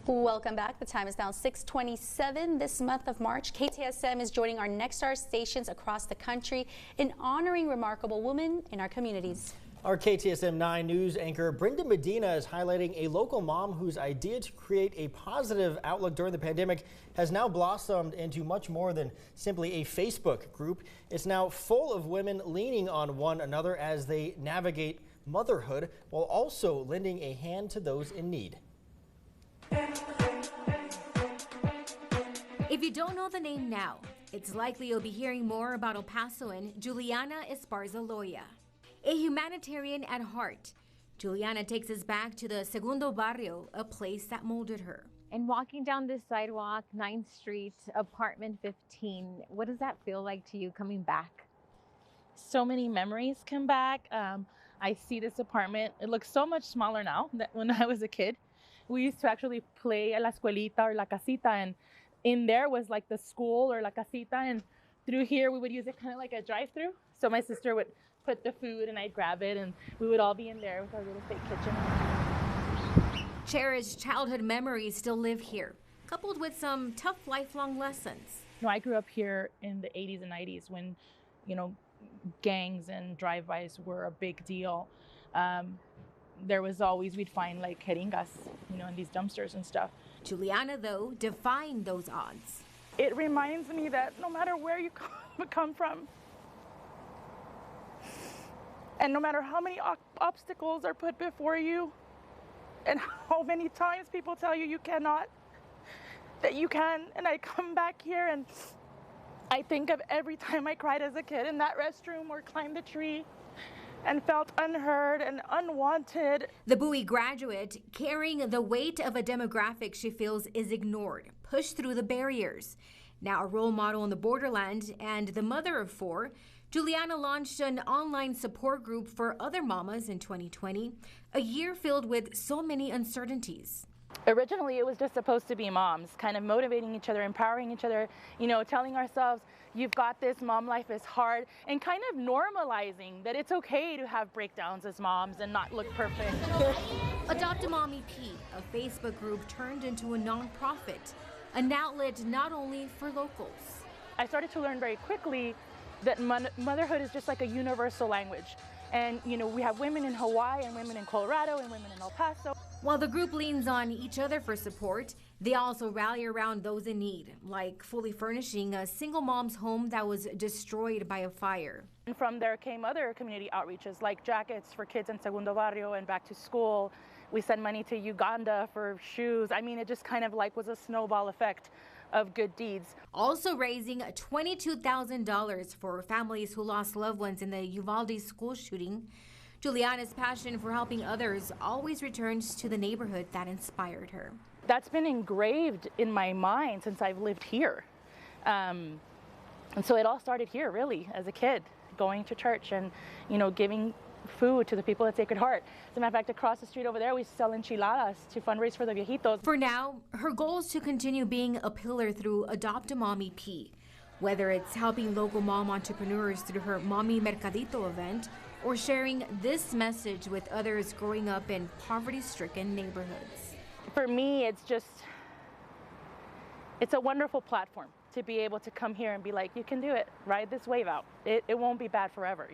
Welcome back. The time is now 6:27 this month of March. KTSM is joining our Next Star stations across the country in honoring remarkable women in our communities. Our KTSM 9 News anchor Brenda Medina is highlighting a local mom whose idea to create a positive outlook during the pandemic has now blossomed into much more than simply a Facebook group. It's now full of women leaning on one another as they navigate motherhood while also lending a hand to those in need. If you don't know the name now, it's likely you'll be hearing more about El Pasoan Juliana Esparza Loya. A humanitarian at heart, Juliana takes us back to the Segundo Barrio, a place that molded her. And walking down this sidewalk, 9th Street, apartment 15, what does that feel like to you coming back? So many memories come back. I see this apartment. It looks so much smaller now than when I was a kid. We used to actually play a la escuelita or la casita, and in there was like the school or la casita, and through here we would use it kind of like a drive-through. So my sister would put the food and I'd grab it, and we would all be in there with our little fake kitchen. Cherished childhood memories still live here, coupled with some tough lifelong lessons. I grew up here in the 80s and 90s when, gangs and drive-bys were a big deal. There was always, we'd find like jeringas, in these dumpsters and stuff. Juliana, though, defying those odds. It reminds me that no matter where you come from, and no matter how many obstacles are put before you, and how many times people tell you you cannot, that you can. And I come back here and I think of every time I cried as a kid in that restroom or climbed a tree and felt unheard and unwanted. The Bowie graduate carrying the weight of a demographic she feels is ignored, pushed through the barriers. Now a role model in the borderland and the mother of 4, Juliana launched an online support group for other mamas in 2020, a year filled with so many uncertainties. Originally, it was just supposed to be moms, kind of motivating each other, empowering each other, telling ourselves, you've got this, mom life is hard, and kind of normalizing that it's okay to have breakdowns as moms and not look perfect. Adopt a Mommy P, a Facebook group turned into a nonprofit, an outlet not only for locals. I started to learn very quickly that motherhood is just like a universal language. And, we have women in Hawaii and women in Colorado and women in El Paso. While the group leans on each other for support, they also rally around those in need, like fully furnishing a single mom's home that was destroyed by a fire. And from there came other community outreaches like jackets for kids in Segundo Barrio and back to school. We sent money to Uganda for shoes. It just kind of was a snowball effect of good deeds. Also raising $22,000 for families who lost loved ones in the Uvalde school shooting. Juliana's passion for helping others always returns to the neighborhood that inspired her. That's been engraved in my mind since I've lived here. And so it all started here, really, as a kid, going to church and, giving food to the people at Sacred Heart. As a matter of fact, across the street over there, we sell enchiladas to fundraise for the viejitos. For now, her goal is to continue being a pillar through Adopt a Mommy P, whether it's helping local mom entrepreneurs through her Mommy Mercadito event or sharing this message with others growing up in poverty-stricken neighborhoods. For me, it's a wonderful platform to be able to come here and be like, you can do it, ride this wave out. It won't be bad forever,